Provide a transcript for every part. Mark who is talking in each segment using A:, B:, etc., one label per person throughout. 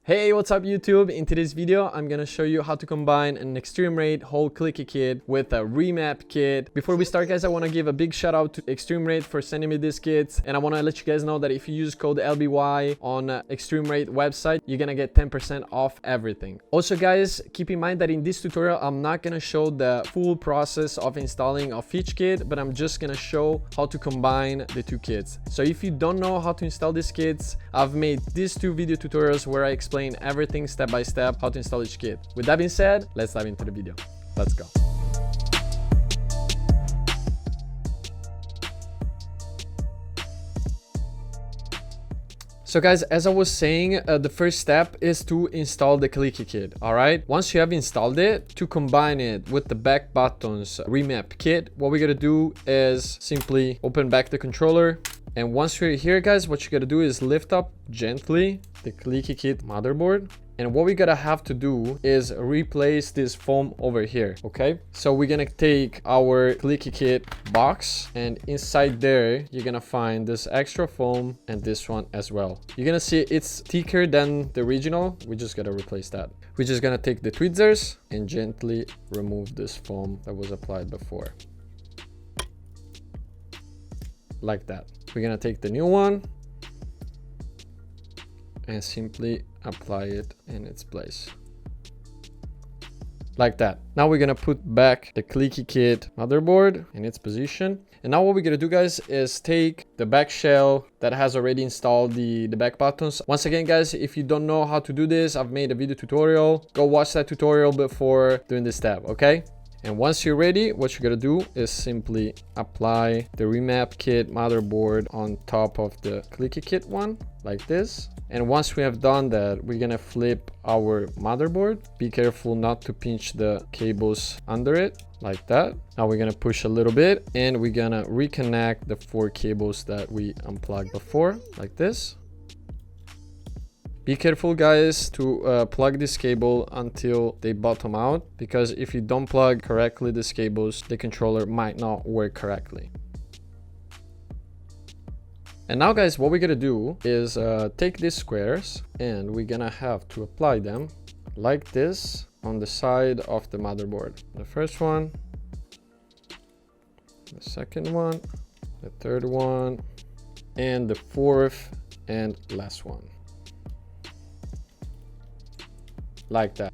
A: Hey, what's up YouTube? In today's video, I'm gonna show you how to combine an extremerate WHOLE Clicky Kit with a remap kit. Before we start, guys, I wanna give a big shout out to extremerate for sending me these kits. And I wanna let you guys know that if you use code LBY on extremerate website, you're gonna get 10% off everything. Also, guys, keep in mind that in this tutorial, I'm not gonna show the full process of installing of each kit, but I'm just gonna show how to combine the two kits. So if you don't know how to install these kits, I've made these two video tutorials where I explain everything step by step how to install each kit. With that being said, let's dive into the video. Let's go. So guys, as I was saying, the first step is to install the Clicky Kit. All right, once you have installed it, to combine it with the BACKBUTTONS RISE4 kit, what we're gonna do is simply open back the controller. And once you're here, guys, what you gotta do is lift up gently the Clicky Kit motherboard. And what we gotta have to do is replace this foam over here, okay? So we're gonna take our Clicky Kit box, and inside there, you're gonna find this extra foam and this one as well. You're gonna see it's thicker than the original. We just gotta replace that. We're just gonna take the tweezers and gently remove this foam that was applied before. Like that. We're gonna take the new one and simply apply it in its place. Like that. Now we're gonna put back the Clicky Kit motherboard in its position. And now what we're gonna do, guys, is take the back shell that has already installed the back buttons. Once again, guys, if you don't know how to do this, I've made a video tutorial. Go watch that tutorial before doing this step, okay? And once you're ready, what you're gonna do is simply apply the remap kit motherboard on top of the Clicky Kit one, like this. And once we have done that, we're gonna flip our motherboard. Be careful not to pinch the cables under it, like that. Now we're gonna push a little bit and we're gonna reconnect the 4 cables that we unplugged before, like this. Be careful, guys, to plug this cable until they bottom out, because if you don't plug correctly these cables, the controller might not work correctly. And now, guys, what we're gonna do is take these squares and we're gonna have to apply them like this on the side of the motherboard. The first one, the second one, the third one, and the fourth and last one. Like that.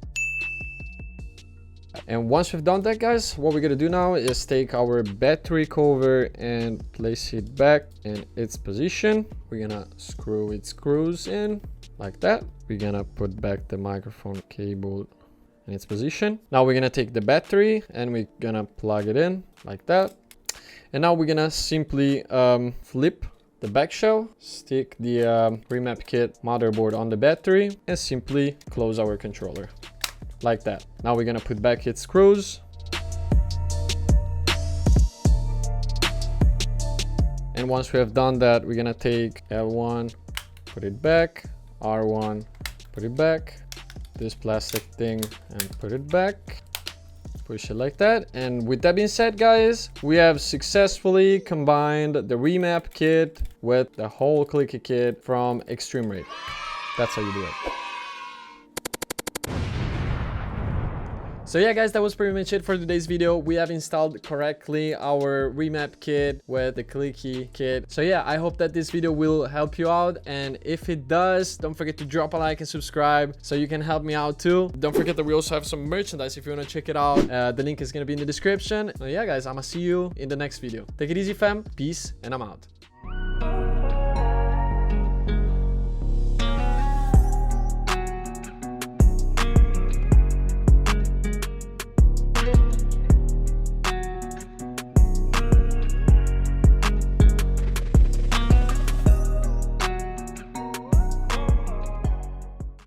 A: And once we've done that, guys, what we're gonna do now is take our battery cover and place it back in its position. We're gonna screw its screws in like that. We're gonna put back the microphone cable in its position. Now we're gonna take the battery and we're gonna plug it in like that. And now we're gonna simply flip the back shell, stick the remap kit motherboard on the battery, and simply close our controller like that. Now we're gonna put back its screws. And once we have done that, we're gonna take L1, put it back, R1, put it back, this plastic thing, and put it back. Push it like that. And with that being said, guys, we have successfully combined the remap kit with the WHOLE Clicky Kit from extremerate. That's how you do it. So yeah, guys, that was pretty much it for today's video. We have installed correctly our remap kit with the Clicky Kit. So yeah, I hope that this video will help you out. And if it does, don't forget to drop a like and subscribe so you can help me out too. Don't forget that we also have some merchandise if you want to check it out. The link is going to be in the description. So yeah, guys, I'm going to see you in the next video. Take it easy, fam. Peace, and I'm out.